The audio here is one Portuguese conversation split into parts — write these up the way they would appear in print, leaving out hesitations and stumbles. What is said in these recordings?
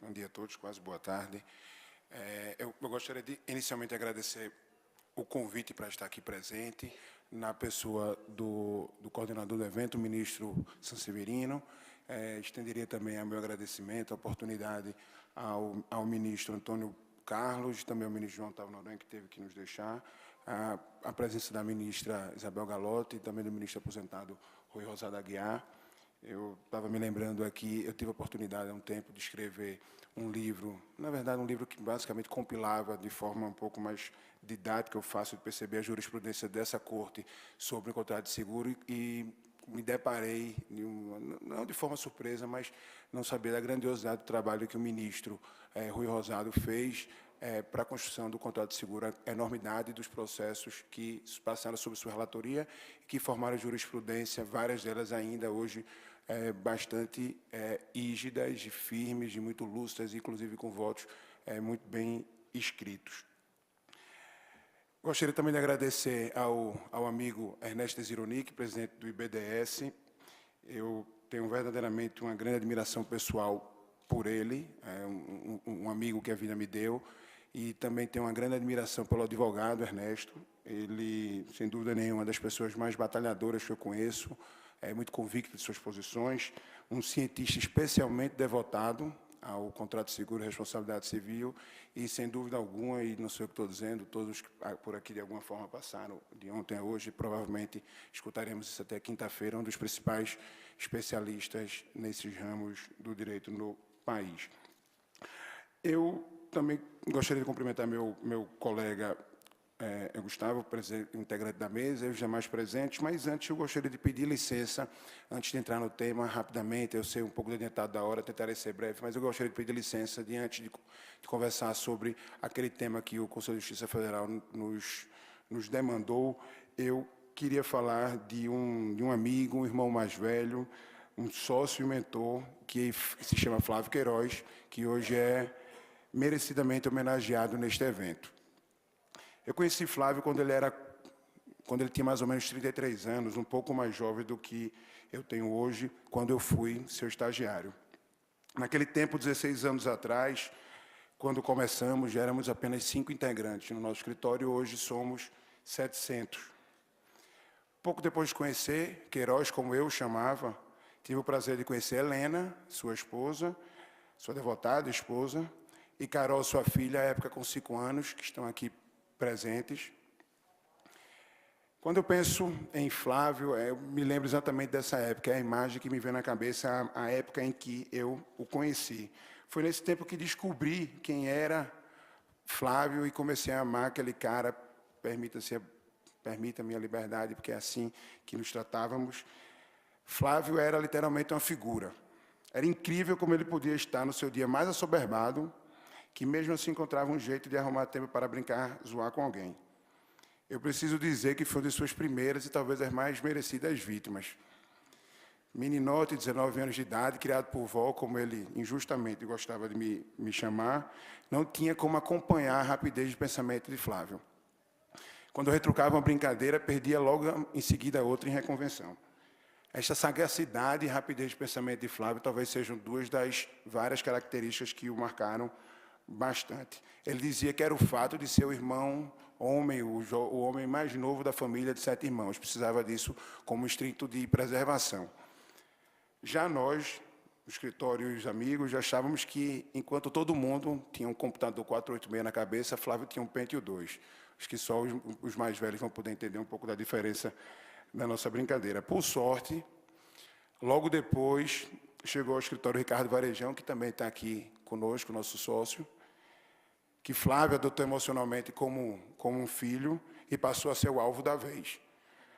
Bom dia a todos, quase boa tarde. Eu gostaria de inicialmente agradecer o convite para estar aqui presente, na pessoa do coordenador do evento, o ministro Sanseverino. Estenderia também o meu agradecimento, a oportunidade ao ministro Antônio Carlos, também ao ministro João Otávio Noronha, que teve que nos deixar, a presença da ministra Isabel Galotti e também do ministro aposentado Rui Rosado Aguiar. Eu estava me lembrando aqui, eu tive a oportunidade há um tempo de escrever um livro, na verdade um livro que basicamente compilava de forma um pouco mais didática, eu fácil de perceber a jurisprudência dessa corte sobre o contrato de seguro e me deparei, não de forma surpresa, mas não sabia da grandiosidade do trabalho que o ministro Rui Rosado fez para a construção do contrato de seguro, a enormidade dos processos que passaram sob sua relatoria e que formaram jurisprudência, várias delas ainda hoje bastante rígidas, firmes, muito lúcidas, inclusive com votos muito bem escritos. Gostaria também de agradecer ao amigo Ernesto Zironic, presidente do IBDS. Eu tenho verdadeiramente uma grande admiração pessoal por ele, um amigo que a vida me deu, e também tenho uma grande admiração pelo advogado Ernesto. Ele, sem dúvida nenhuma, é uma das pessoas mais batalhadoras que eu conheço, é muito convicto de suas posições, um cientista especialmente devotado ao contrato de seguro e responsabilidade civil, e, sem dúvida alguma, e não sei o que estou dizendo, todos que por aqui de alguma forma passaram de ontem a hoje, provavelmente escutaremos isso até quinta-feira, um dos principais especialistas nesses ramos do direito no país. Eu também gostaria de cumprimentar meu colega Gustavo, integrante da mesa, e os demais presentes, mas antes eu gostaria de pedir licença, antes de entrar no tema, rapidamente, eu sei um pouco adiantado da hora, tentarei ser breve, mas eu gostaria de pedir licença antes de conversar sobre aquele tema que o Conselho de Justiça Federal nos demandou. Eu queria falar de um amigo, um irmão mais velho, um sócio e mentor, que se chama Flávio Queiroz, que hoje é merecidamente homenageado neste evento. Eu conheci Flávio quando ele tinha mais ou menos 33 anos, um pouco mais jovem do que eu tenho hoje, quando eu fui seu estagiário. Naquele tempo, 16 anos atrás, quando começamos, já éramos apenas 5 integrantes no nosso escritório, hoje somos 700. Pouco depois de conhecer Queiroz, como eu chamava, tive o prazer de conhecer Helena, sua esposa, sua devotada esposa, e Carol, sua filha, à época com 5 anos, que estão aqui presentes. Quando eu penso em Flávio, eu me lembro exatamente dessa época, é a imagem que me vem na cabeça, a época em que eu o conheci. Foi nesse tempo que descobri quem era Flávio e comecei a amar aquele cara, permita-me a liberdade, porque é assim que nos tratávamos. Flávio era literalmente uma figura. Era incrível como ele podia estar no seu dia mais assoberbado, que mesmo assim encontrava um jeito de arrumar tempo para brincar, zoar com alguém. Eu preciso dizer que foi uma de suas primeiras e talvez as mais merecidas vítimas. Meninote, 19 anos de idade, criado por vó, como ele injustamente gostava de me chamar, não tinha como acompanhar a rapidez de pensamento de Flávio. Quando eu retrucava uma brincadeira, perdia logo em seguida outra em reconvenção. Esta sagacidade e rapidez de pensamento de Flávio talvez sejam duas das várias características que o marcaram bastante. Ele dizia que era o fato de ser o irmão homem, o homem mais novo da família de 7 irmãos. Precisava disso como instinto de preservação. Já nós, o escritório e os amigos, já achávamos que, enquanto todo mundo tinha um computador 486 na cabeça, Flávio tinha um Pentium 2. Acho que só os mais velhos vão poder entender um pouco da diferença da nossa brincadeira. Por sorte, logo depois, chegou ao escritório Ricardo Varejão, que também está aqui conosco, nosso sócio, que Flávio adotou emocionalmente como um filho e passou a ser o alvo da vez.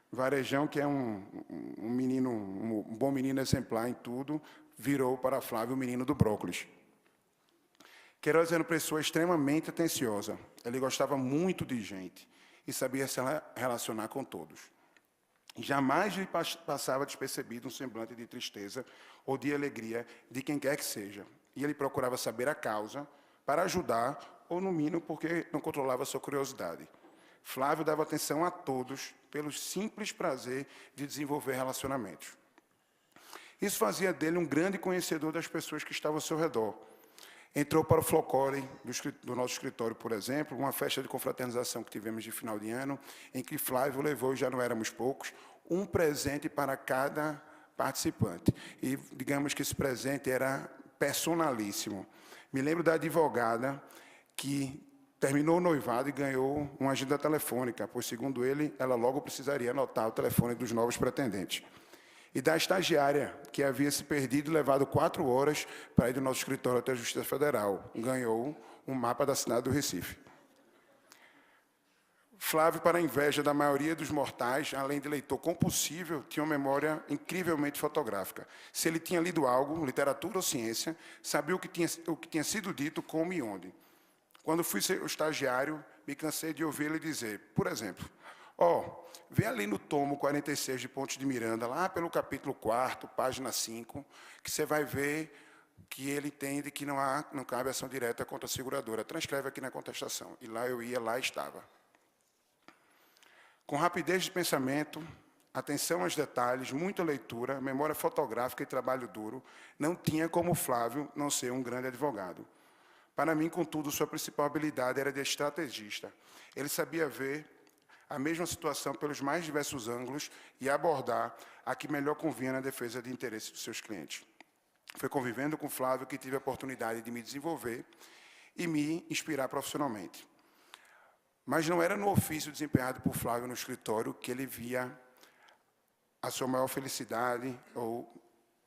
Varejão, que é um bom menino exemplar em tudo, virou para Flávio o menino do brócolis. Queiroz era uma pessoa extremamente atenciosa. Ele gostava muito de gente e sabia se relacionar com todos. Jamais lhe passava despercebido um semblante de tristeza ou de alegria de quem quer que seja. E ele procurava saber a causa para ajudar, ou no mínimo porque não controlava sua curiosidade. Flávio dava atenção a todos pelo simples prazer de desenvolver relacionamentos. Isso fazia dele um grande conhecedor das pessoas que estavam ao seu redor. Entrou para o folclore do nosso escritório, por exemplo, uma festa de confraternização que tivemos de final de ano, em que Flávio levou, e já não éramos poucos, um presente para cada participante. E digamos que esse presente era personalíssimo. Me lembro da advogada que terminou o noivado e ganhou uma agenda telefônica, pois, segundo ele, ela logo precisaria anotar o telefone dos novos pretendentes. E da estagiária, que havia se perdido e levado 4 horas para ir do nosso escritório até a Justiça Federal. Ganhou um mapa da cidade do Recife. Flávio, para a inveja da maioria dos mortais, além de leitor compulsível, tinha uma memória incrivelmente fotográfica. Se ele tinha lido algo, literatura ou ciência, sabia o que tinha sido dito, como e onde. Quando fui ser o estagiário, me cansei de ouvir ele dizer, por exemplo, vê ali no tomo 46 de Pontes de Miranda, lá pelo capítulo 4º, página 5, que você vai ver que ele entende que não cabe ação direta contra a seguradora. Transcreve aqui na contestação. E lá eu ia, lá estava. Com rapidez de pensamento, atenção aos detalhes, muita leitura, memória fotográfica e trabalho duro, não tinha como Flávio não ser um grande advogado. Para mim, contudo, sua principal habilidade era de estrategista. Ele sabia ver a mesma situação pelos mais diversos ângulos e abordar a que melhor convinha na defesa de interesses dos seus clientes. Foi convivendo com Flávio que tive a oportunidade de me desenvolver e me inspirar profissionalmente. Mas não era no ofício desempenhado por Flávio no escritório que ele via a sua maior felicidade ou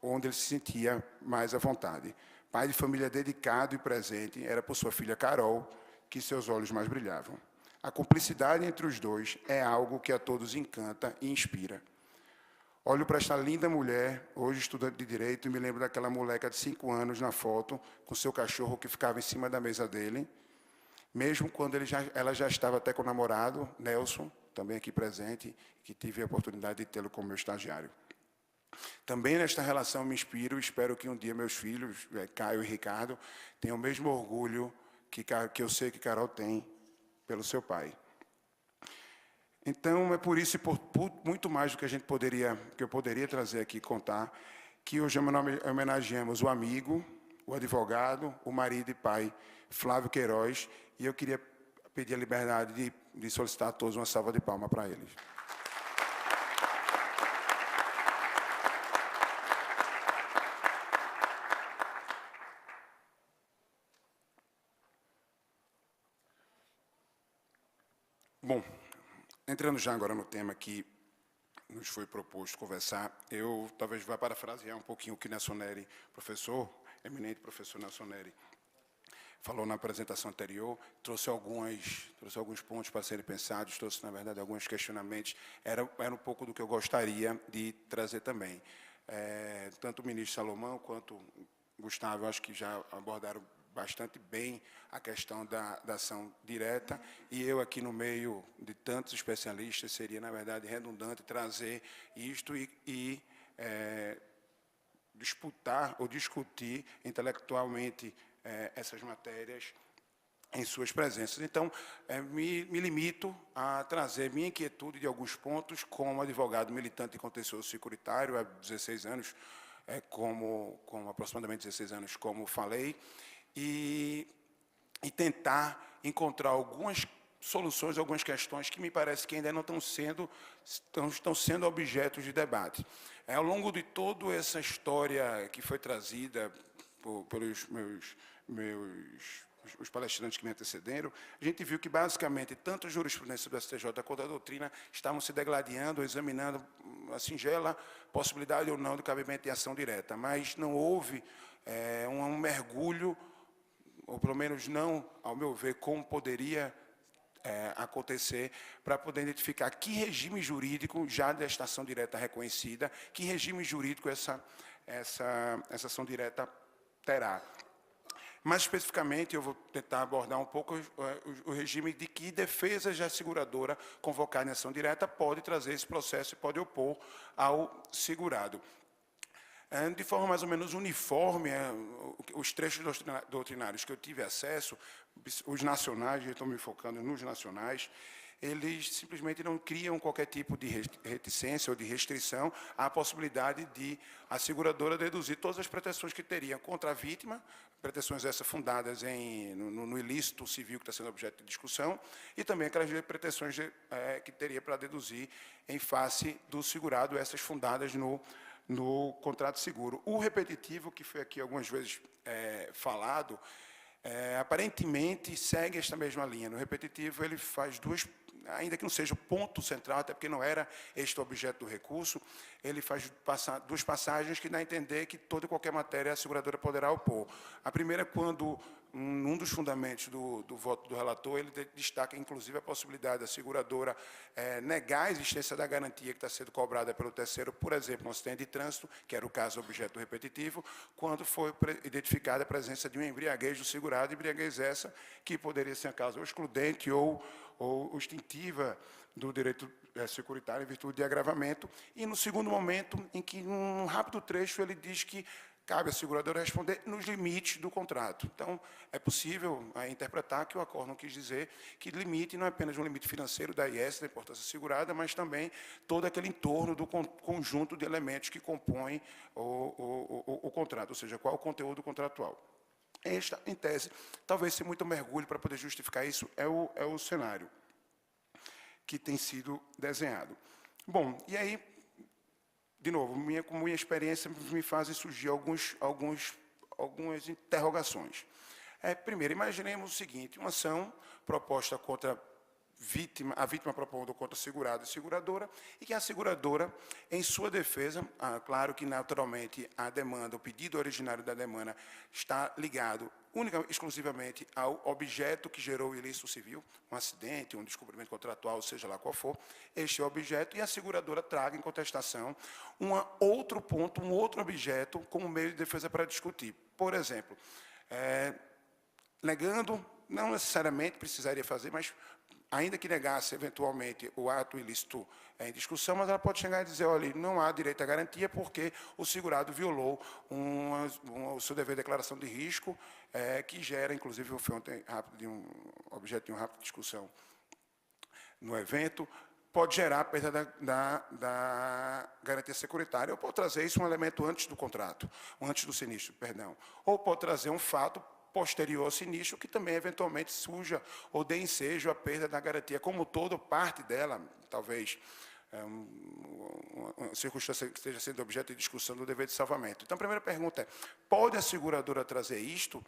onde ele se sentia mais à vontade. Pai de família dedicado e presente, era por sua filha Carol que seus olhos mais brilhavam. A cumplicidade entre os dois é algo que a todos encanta e inspira. Olho para esta linda mulher, hoje estudante de Direito, e me lembro daquela moleca de 5 anos na foto, com seu cachorro que ficava em cima da mesa dele, mesmo quando ela já estava até com o namorado, Nelson, também aqui presente, que tive a oportunidade de tê-lo como meu estagiário. Também nesta relação me inspiro e espero que um dia meus filhos, Caio e Ricardo, tenham o mesmo orgulho que eu sei que Carol tem pelo seu pai. Então, é por isso e por muito mais do que eu poderia trazer aqui e contar, que hoje homenageamos o amigo, o advogado, o marido e pai, Flávio Queiroz, e eu queria pedir a liberdade de solicitar a todos uma salva de palmas para eles. Bom, entrando já agora no tema que nos foi proposto conversar, eu talvez vá parafrasear um pouquinho o que Nelson Neri, eminente professor Nelson Neri, falou na apresentação anterior, trouxe alguns pontos para serem pensados, trouxe, na verdade, alguns questionamentos. Era um pouco do que eu gostaria de trazer também. Tanto o ministro Salomão quanto o Gustavo, acho que já abordaram bastante bem a questão da ação direta, e eu aqui no meio de tantos especialistas, seria, na verdade, redundante trazer isto e disputar ou discutir intelectualmente essas matérias em suas presenças. Então, me limito a trazer minha inquietude de alguns pontos como advogado militante e contencioso securitário há 16 anos, como aproximadamente 16 anos, como falei, e tentar encontrar algumas soluções, algumas questões que me parece que ainda não estão sendo objetos de debate. Ao longo de toda essa história que foi trazida pelos os palestrantes que me antecederam, a gente viu que, basicamente, tanto a jurisprudência do STJ quanto a doutrina estavam se degladiando, examinando a singela possibilidade ou não de cabimento de ação direta, mas não houve um mergulho, ou pelo menos não, ao meu ver, como poderia acontecer, para poder identificar que regime jurídico, já desta ação direta reconhecida, que regime jurídico essa ação direta terá. Mais especificamente, eu vou tentar abordar um pouco o regime de que defesas da seguradora convocada em ação direta pode trazer esse processo e pode opor ao segurado. De forma mais ou menos uniforme, os trechos doutrinários que eu tive acesso, os nacionais, eu estou me focando nos nacionais, eles simplesmente não criam qualquer tipo de reticência ou de restrição à possibilidade de a seguradora deduzir todas as pretensões que teria contra a vítima, pretensões essas fundadas no ilícito civil que está sendo objeto de discussão, e também aquelas pretensões que teria para deduzir em face do segurado, essas fundadas no contrato seguro. O repetitivo, que foi aqui algumas vezes falado, aparentemente segue esta mesma linha. No repetitivo, ele faz ainda que não seja o ponto central, até porque não era este o objeto do recurso, ele faz duas passagens que dá a entender que toda e qualquer matéria a seguradora poderá opor. A primeira é quando, num dos fundamentos do voto do relator, ele destaca, inclusive, a possibilidade da seguradora negar a existência da garantia que está sendo cobrada pelo terceiro, por exemplo, um acidente de trânsito, que era o caso objeto repetitivo, quando foi identificada a presença de uma embriaguez do segurado, embriaguez essa que poderia ser a causa ou excludente ou extintiva do direito securitário em virtude de agravamento. E, no segundo momento, em que, num rápido trecho, ele diz que cabe à seguradora responder nos limites do contrato. Então, é possível interpretar que o acórdão quis dizer que limite não é apenas um limite financeiro da IS, da importância segurada, mas também todo aquele entorno do conjunto de elementos que compõem o contrato, ou seja, qual é o conteúdo contratual. Esta, em tese, talvez se muito mergulho para poder justificar isso, é o cenário que tem sido desenhado. Bom, e aí, de novo, com minha experiência me fazem surgir algumas interrogações. Primeiro, imaginemos o seguinte, uma ação proposta contra a vítima propondo contra segurado e seguradora, e que a seguradora, em sua defesa, claro que naturalmente a demanda, o pedido originário da demanda está ligado exclusivamente ao objeto que gerou o ilícito civil, um acidente, um descumprimento contratual, seja lá qual for, este é o objeto, e a seguradora traga em contestação um outro ponto, um outro objeto, como meio de defesa para discutir. Por exemplo, negando, não necessariamente precisaria fazer, mas ainda que negasse eventualmente o ato ilícito em discussão, mas ela pode chegar e dizer, olha, não há direito à garantia porque o segurado violou o seu dever de declaração de risco, que gera, inclusive, foi ontem objeto de uma rápida discussão no evento, pode gerar a perda da garantia securitária, ou pode trazer isso um elemento antes do contrato, antes do sinistro, perdão, ou pode trazer um fato posterior ao sinistro, que também, eventualmente, surja ou dê ensejo à perda da garantia, como toda parte dela, talvez, uma circunstância que esteja sendo objeto de discussão do dever de salvamento. Então, a primeira pergunta é, pode a seguradora trazer isto?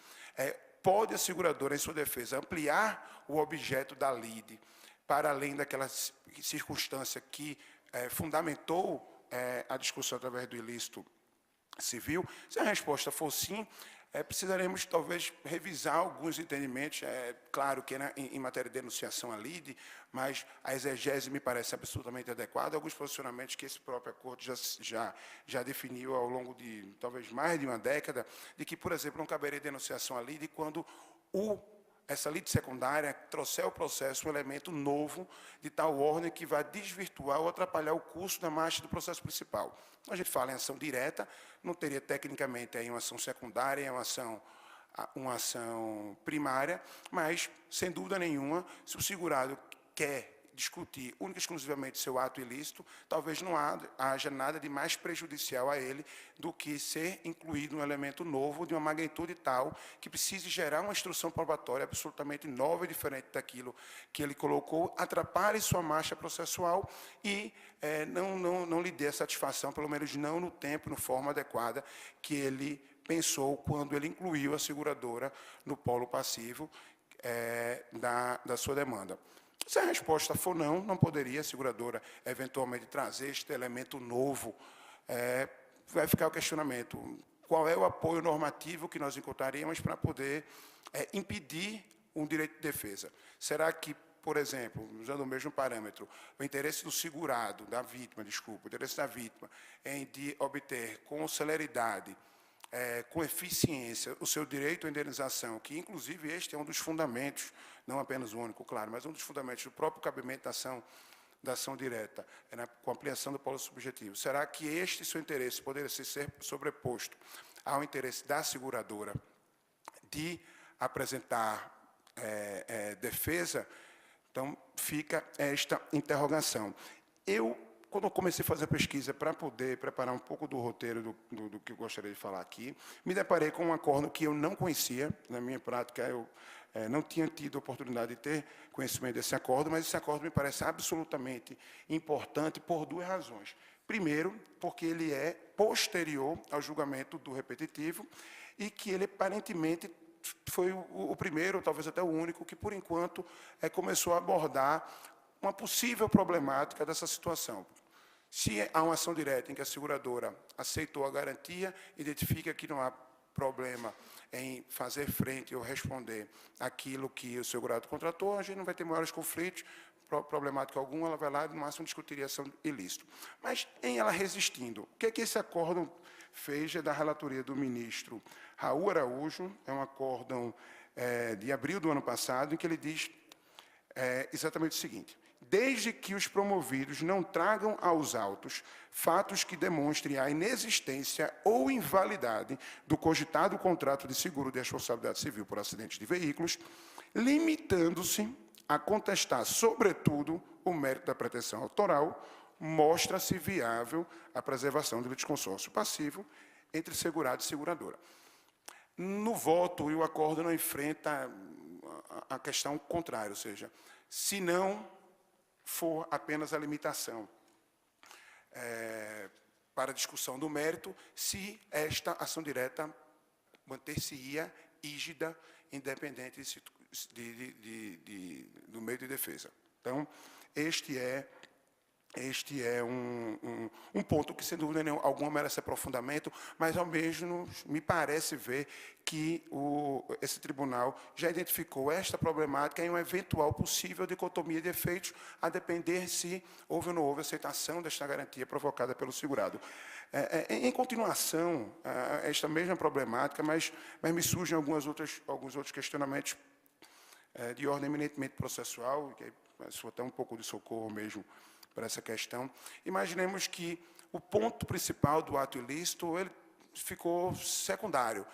Pode a seguradora, em sua defesa, ampliar o objeto da lide para além daquela circunstância que fundamentou a discussão através do ilícito civil? Se a resposta for sim, precisaremos, talvez, revisar alguns entendimentos. Claro que em matéria de denunciação a lide, mas a exegese me parece absolutamente adequada. Alguns posicionamentos que esse próprio acordo já definiu ao longo de, talvez, mais de uma década, de que, por exemplo, não caberia denunciação a lide quando essa lide secundária trouxer ao processo um elemento novo de tal ordem que vai desvirtuar ou atrapalhar o curso da marcha do processo principal. A gente fala em ação direta, não teria tecnicamente aí uma ação secundária, uma ação primária, mas, sem dúvida nenhuma, se o segurado quer discutir única e exclusivamente seu ato ilícito, talvez não haja nada de mais prejudicial a ele do que ser incluído um elemento novo de uma magnitude tal que precise gerar uma instrução probatória absolutamente nova e diferente daquilo que ele colocou, atrapalhe sua marcha processual e não lhe dê satisfação, pelo menos não no tempo, na forma adequada que ele pensou quando ele incluiu a seguradora no polo passivo da sua demanda. Se a resposta for não poderia a seguradora eventualmente trazer este elemento novo. Vai ficar o questionamento, qual é o apoio normativo que nós encontraríamos para poder impedir um direito de defesa? Será que, por exemplo, usando o mesmo parâmetro, o interesse do segurado, da vítima, o interesse da vítima de obter com celeridade, com eficiência, o seu direito à indenização, que, inclusive, este é um dos fundamentos, não apenas o único, claro, mas um dos fundamentos do próprio cabimento da ação direta, com ampliação do polo subjetivo. Será que este seu interesse poderia ser sobreposto ao interesse da seguradora de apresentar defesa? Então, fica esta interrogação. Quando eu comecei a fazer a pesquisa para poder preparar um pouco do roteiro do que eu gostaria de falar aqui, me deparei com um acórdão que eu não conhecia. Na minha prática, eu não tinha tido a oportunidade de ter conhecimento desse acórdão, mas esse acórdão me parece absolutamente importante por duas razões. Primeiro, porque ele é posterior ao julgamento do repetitivo e que ele, aparentemente, foi o primeiro, talvez até o único, que, por enquanto, começou a abordar uma possível problemática dessa situação. Se há uma ação direta em que a seguradora aceitou a garantia, identifica que não há problema em fazer frente ou responder àquilo que o segurado contratou, a gente não vai ter maiores conflitos, problemática alguma, ela vai lá e, no máximo, discutiria ação ilícita. Mas, em ela resistindo, o que é que esse acórdão fez da relatoria do ministro Raul Araújo, é um acórdão de abril do ano passado, em que ele diz exatamente o seguinte: desde que os promovidos não tragam aos autos fatos que demonstrem a inexistência ou invalidade do cogitado contrato de seguro de responsabilidade civil por acidentes de veículos, limitando-se a contestar, sobretudo, o mérito da pretensão autoral, mostra-se viável a preservação do litisconsórcio passivo entre segurado e seguradora. No voto, o acórdão não enfrenta a questão contrária, ou seja, se não for apenas a limitação para a discussão do mérito, se esta ação direta manter-se-ia rígida, independente do meio de defesa. Então, este é um ponto que, sem dúvida nenhuma, alguma merece aprofundamento, mas, ao mesmo, me parece ver que esse tribunal já identificou esta problemática em uma eventual possível dicotomia de efeitos, a depender se houve ou não houve aceitação desta garantia provocada pelo segurado. Em continuação, esta mesma problemática, mas me surgem alguns outros questionamentos de ordem eminentemente processual, que sou até um pouco de socorro mesmo para essa questão. Imaginemos que o ponto principal do ato ilícito ele ficou secundário.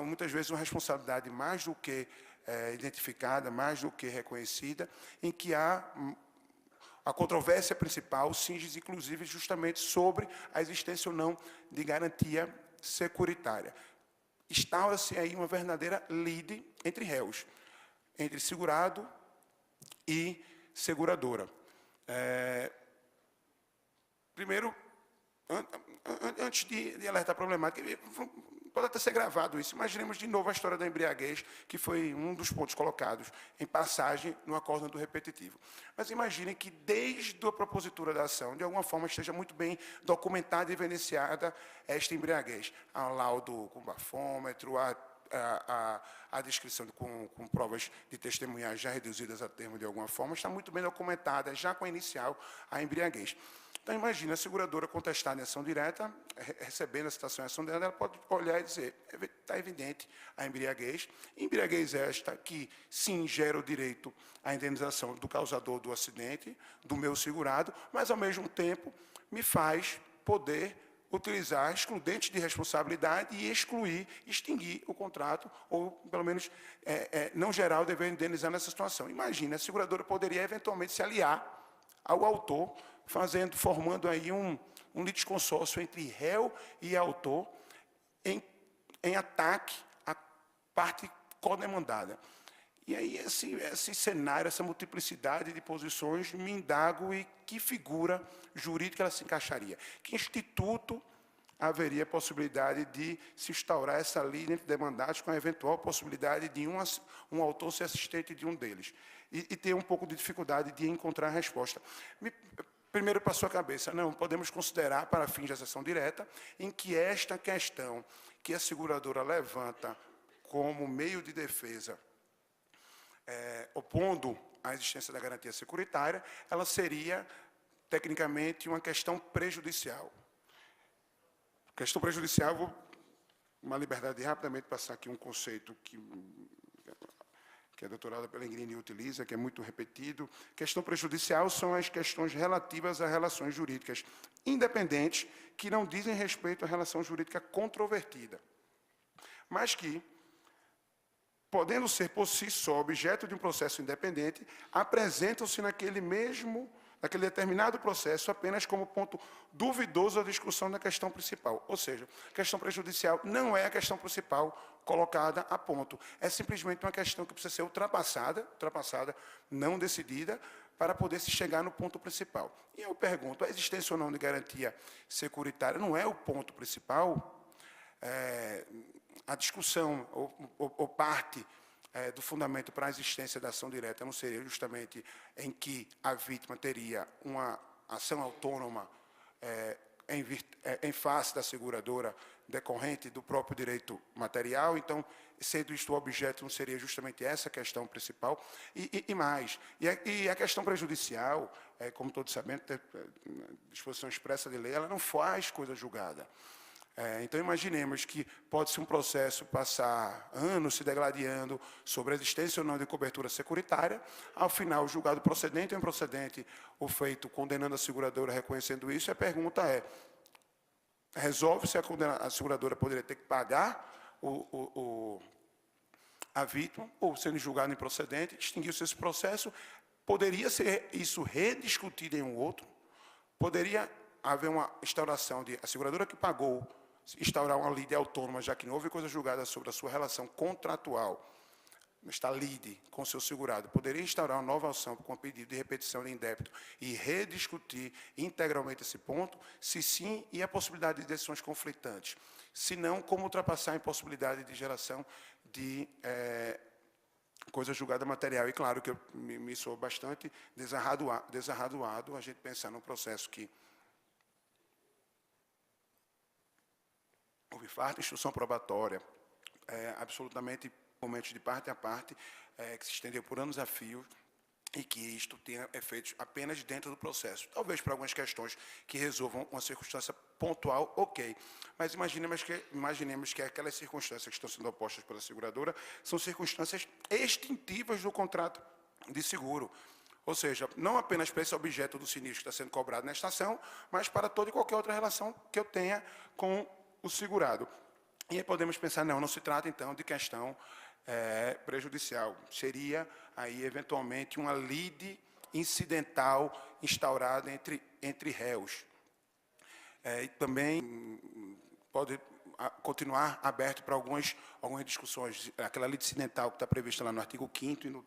Muitas vezes uma responsabilidade mais do que identificada, mais do que reconhecida, em que a controvérsia principal cinge, inclusive, justamente sobre a existência ou não de garantia securitária. Instaura-se aí uma verdadeira lide entre réus, entre segurado e seguradora. Primeiro, antes de alertar a problemática, pode até ser gravado isso. Imaginemos de novo a história da embriaguez, que foi um dos pontos colocados em passagem no acórdão do repetitivo. Mas imaginem que, desde a propositura da ação, de alguma forma esteja muito bem documentada e evidenciada esta embriaguez. Há um laudo com bafômetro, a descrição com provas de testemunhagem já reduzidas a termo de alguma forma, está muito bem documentada, já com a inicial, a embriaguez. Então, imagina, a seguradora contestada em ação direta, recebendo a citação em ação direta, ela pode olhar e dizer, está evidente a embriaguez esta que, sim, gera o direito à indenização do causador do acidente, do meu segurado, mas, ao mesmo tempo, me faz poder utilizar excludentes de responsabilidade e extinguir o contrato, ou, pelo menos, não gerar o dever de indenizar nessa situação. Imagina, a seguradora poderia, eventualmente, se aliar ao autor, formando aí um litisconsórcio entre réu e autor em ataque à parte codemandada. E aí, esse cenário, essa multiplicidade de posições, me indago e que figura jurídica ela se encaixaria. Que instituto haveria a possibilidade de se instaurar essa linha entre demandados com a eventual possibilidade de um autor ser assistente de um deles? E ter um pouco de dificuldade de encontrar a resposta. Primeiro passou a cabeça, não, podemos considerar para fins de ação direta, em que esta questão que a seguradora levanta como meio de defesa, opondo à existência da garantia securitária, ela seria, tecnicamente, uma questão prejudicial. Questão prejudicial, vou uma liberdade de rapidamente passar aqui um conceito que a doutorada Pellegrini utiliza, que é muito repetido. Questão prejudicial são as questões relativas a relações jurídicas independentes que não dizem respeito à relação jurídica controvertida, mas que, podendo ser por si só objeto de um processo independente, apresentam-se naquele determinado processo apenas como ponto duvidoso da discussão da questão principal. Ou seja, a questão prejudicial não é a questão principal colocada a ponto. É simplesmente uma questão que precisa ser ultrapassada, não decidida, para poder se chegar no ponto principal. E eu pergunto, a existência ou não de garantia securitária não é o ponto principal? A discussão ou parte do fundamento para a existência da ação direta não seria justamente em que a vítima teria uma ação autônoma em face da seguradora decorrente do próprio direito material. Então, sendo isto o objeto, não seria justamente essa a questão principal. E mais, a questão prejudicial, como todos sabemos, disposição expressa de lei, ela não faz coisa julgada. Então, imaginemos que pode-se um processo passar anos se degladiando sobre a existência ou não de cobertura securitária, ao final, julgado procedente ou improcedente, o feito condenando a seguradora reconhecendo isso, e a pergunta é, resolve-se a seguradora poderia ter que pagar a vítima, ou sendo julgado improcedente, extinguiu-se esse processo, poderia ser isso rediscutido em um outro, poderia haver uma instauração de a seguradora que pagou, instaurar uma lide autônoma, já que não houve coisa julgada sobre a sua relação contratual, está lide com seu segurado, poderia instaurar uma nova ação com pedido de repetição de indébito e rediscutir integralmente esse ponto, se sim, e a possibilidade de decisões conflitantes. Se não, como ultrapassar a impossibilidade de geração de coisa julgada material. E claro que me sou bastante desarradoado a gente pensar num processo que houve farta instrução probatória, absolutamente momentos de parte a parte, que se estendeu por anos a fio, e que isto tenha efeitos apenas dentro do processo. Talvez para algumas questões que resolvam uma circunstância pontual, ok. Mas imaginemos que aquelas circunstâncias que estão sendo opostas pela seguradora são circunstâncias extintivas do contrato de seguro. Ou seja, não apenas para esse objeto do sinistro que está sendo cobrado nesta ação, mas para toda e qualquer outra relação que eu tenha com o segurado. E aí podemos pensar, não se trata, então, de questão prejudicial. Seria, aí, eventualmente, uma lide incidental instaurada entre réus. E também pode continuar aberto para algumas discussões. Aquela lide incidental que está prevista lá no artigo 5º e no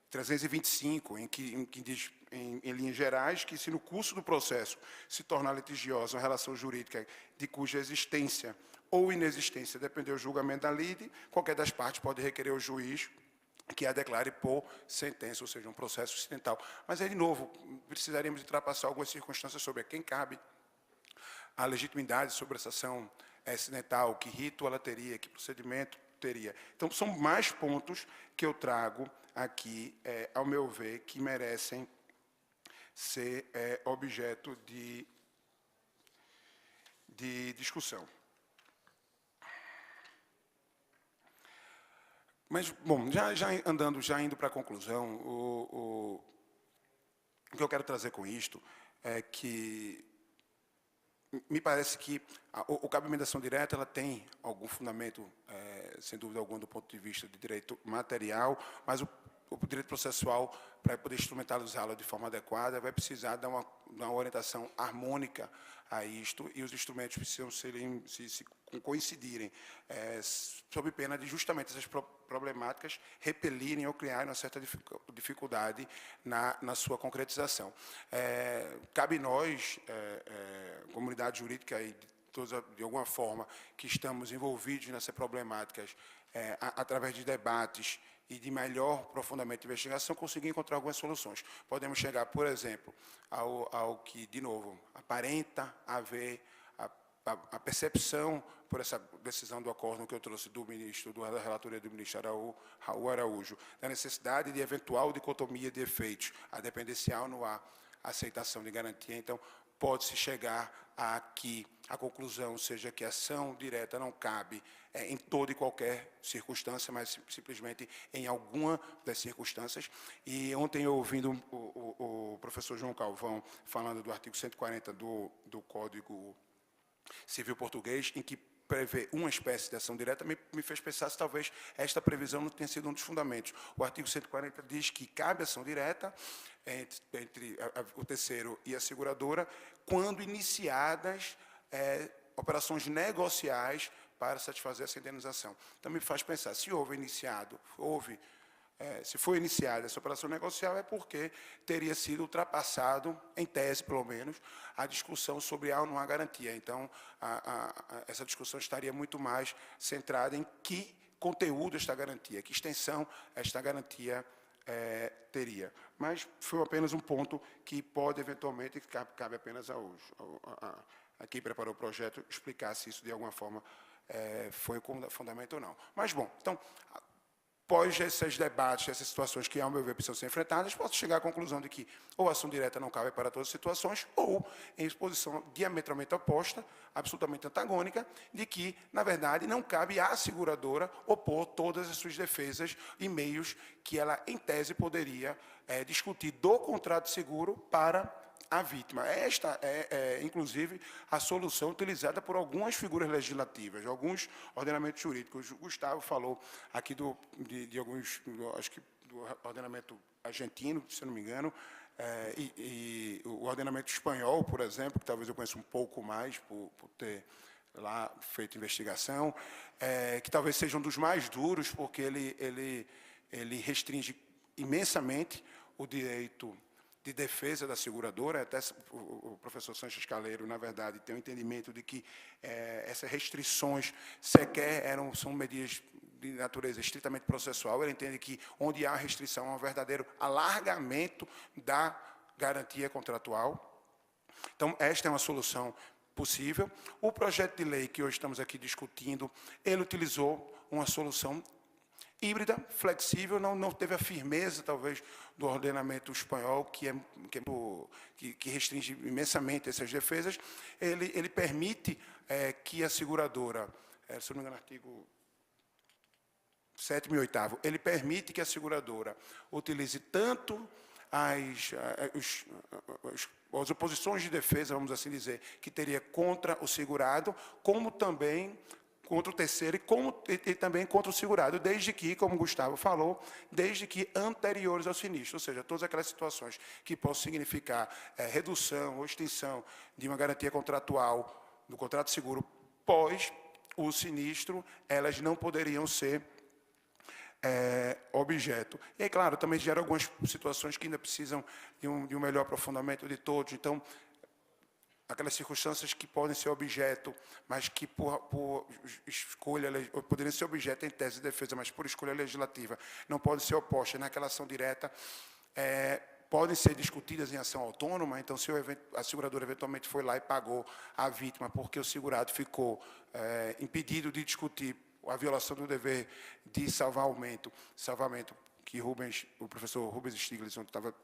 325, em que diz, em linhas gerais, que se no curso do processo se tornar litigiosa uma relação jurídica de cuja existência ou inexistência depender do julgamento da lide, qualquer das partes pode requerer ao juiz que a declare por sentença, ou seja, um processo incidental. Mas aí, de novo, precisaríamos ultrapassar algumas circunstâncias sobre a quem cabe a legitimidade sobre essa ação incidental, que rito ela teria, que procedimento teria. Então, são mais pontos que eu trago aqui, ao meu ver, que merecem ser objeto de discussão. Mas, bom, já indo para a conclusão, o que eu quero trazer com isto é que me parece que o cabimento da ação direta ela tem algum fundamento, sem dúvida alguma, do ponto de vista de direito material, mas o direito processual, para poder instrumentalizá-lo de forma adequada, vai precisar dar uma orientação harmônica a isto, e os instrumentos precisam se coincidirem, sob pena de justamente essas problemáticas repelirem ou criarem uma certa dificuldade na sua concretização. Cabe nós, comunidade jurídica e de alguma forma, que estamos envolvidos nessas problemáticas, através de debates e de melhor aprofundamento de investigação, conseguir encontrar algumas soluções. Podemos chegar, por exemplo, ao que, de novo, aparenta haver a percepção, por essa decisão do acórdão que eu trouxe da relatoria do ministro Raul Araújo, da necessidade de eventual dicotomia de efeitos, a dependencial no há aceitação de garantia. Então, pode-se chegar a que a conclusão seja que a ação direta não cabe em toda e qualquer circunstância, mas simplesmente em alguma das circunstâncias. E ontem, eu ouvindo o professor João Calvão falando do artigo 140 do Código Civil Português, em que prevê uma espécie de ação direta, me fez pensar se talvez esta previsão não tenha sido um dos fundamentos. O artigo 140 diz que cabe ação direta entre o terceiro e a seguradora quando iniciadas operações negociais para satisfazer essa indenização. Então, me faz pensar, se se foi iniciada essa operação negocial, é porque teria sido ultrapassado, em tese, pelo menos, a discussão sobre há ou não há garantia. Então, essa discussão estaria muito mais centrada em que conteúdo esta garantia, que extensão esta garantia teria. Mas foi apenas um ponto que pode, eventualmente, cabe apenas a quem preparou o projeto explicar se isso, de alguma forma, foi com fundamento ou não. Mas, bom, então, após esses debates, essas situações que, ao meu ver, precisam ser enfrentadas, posso chegar à conclusão de que ou a ação direta não cabe para todas as situações, ou, em exposição diametralmente oposta, absolutamente antagônica, de que, na verdade, não cabe à seguradora opor todas as suas defesas e meios que ela, em tese, poderia discutir do contrato de seguro para a vítima. Esta inclusive, a solução utilizada por algumas figuras legislativas, alguns ordenamentos jurídicos. O Gustavo falou aqui de alguns, acho que do ordenamento argentino, se eu não me engano, e o ordenamento espanhol, por exemplo, que talvez eu conheça um pouco mais, por ter lá feito investigação, que talvez seja um dos mais duros, porque ele restringe imensamente o direito de defesa da seguradora. Até o professor Sanches Caleiro, na verdade, tem o entendimento de que essas restrições sequer são medidas de natureza estritamente processual. Ele entende que, onde há restrição, há um verdadeiro alargamento da garantia contratual. Então, esta é uma solução possível. O projeto de lei que hoje estamos aqui discutindo, ele utilizou uma solução híbrida, flexível, não teve a firmeza, talvez, do ordenamento espanhol, que restringe imensamente essas defesas. Ele permite que a seguradora, se não me engano, artigo 7º e 8º, ele permite que a seguradora utilize tanto as oposições de defesa, vamos assim dizer, que teria contra o segurado, como também contra o terceiro e também contra o segurado, desde que, como o Gustavo falou, desde que anteriores ao sinistro, ou seja, todas aquelas situações que possam significar redução ou extinção de uma garantia contratual, do contrato de seguro pós o sinistro, elas não poderiam ser objeto. E, claro, também gera algumas situações que ainda precisam de um melhor aprofundamento de todos. Então, aquelas circunstâncias que podem ser objeto, mas que por escolha, poderiam ser objeto em tese de defesa, mas por escolha legislativa, não podem ser opostas naquela ação direta, podem ser discutidas em ação autônoma. Então, se a seguradora eventualmente foi lá e pagou a vítima porque o segurado ficou impedido de discutir a violação do dever de salvamento, que o professor Rubens Stiglitz estava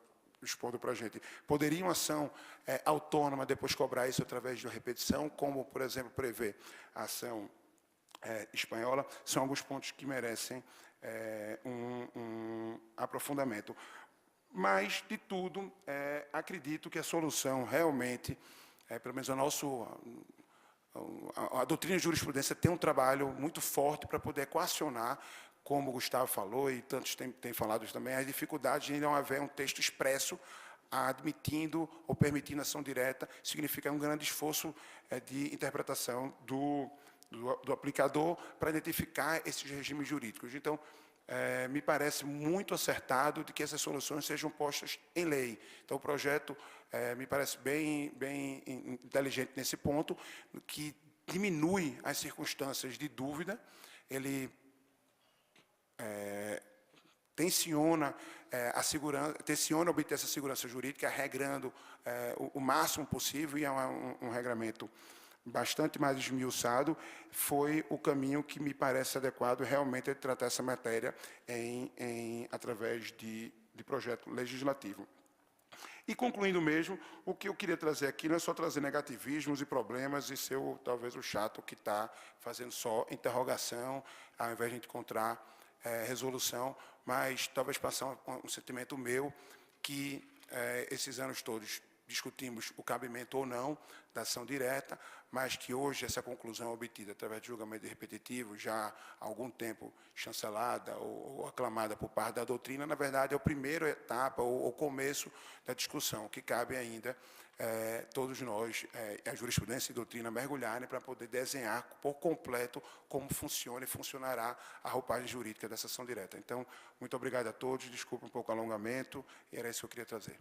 expondo para a gente, poderia uma ação autônoma depois cobrar isso através de uma repetição, como, por exemplo, prevê a ação espanhola, são alguns pontos que merecem um aprofundamento. Mas, de tudo, acredito que a solução realmente, pelo menos a doutrina de jurisprudência tem um trabalho muito forte para poder equacionar, como o Gustavo falou, e tantos têm falado também, a dificuldade de não haver um texto expresso admitindo ou permitindo ação direta, significa um grande esforço de interpretação do aplicador para identificar esses regimes jurídicos. Então, me parece muito acertado de que essas soluções sejam postas em lei. Então, o projeto me parece bem inteligente nesse ponto, que diminui as circunstâncias de dúvida, ele tenciona obter essa segurança jurídica, regrando o máximo possível, e é um regramento bastante mais esmiuçado. Foi o caminho que me parece adequado realmente de tratar essa matéria através de projeto legislativo. E, concluindo mesmo, o que eu queria trazer aqui não é só trazer negativismos e problemas e ser, talvez, o chato que está fazendo só interrogação, ao invés de encontrar resolução, mas talvez passar um sentimento meu que esses anos todos discutimos o cabimento ou não da ação direta, mas que hoje essa conclusão obtida através de julgamento repetitivo, já há algum tempo chancelada ou aclamada por parte da doutrina, na verdade é a primeira etapa ou o começo da discussão, que cabe ainda todos nós, a jurisprudência e a doutrina, mergulharem para poder desenhar por completo como funciona e funcionará a roupagem jurídica dessa ação direta. Então, muito obrigado a todos, desculpe um pouco o alongamento, e era isso que eu queria trazer.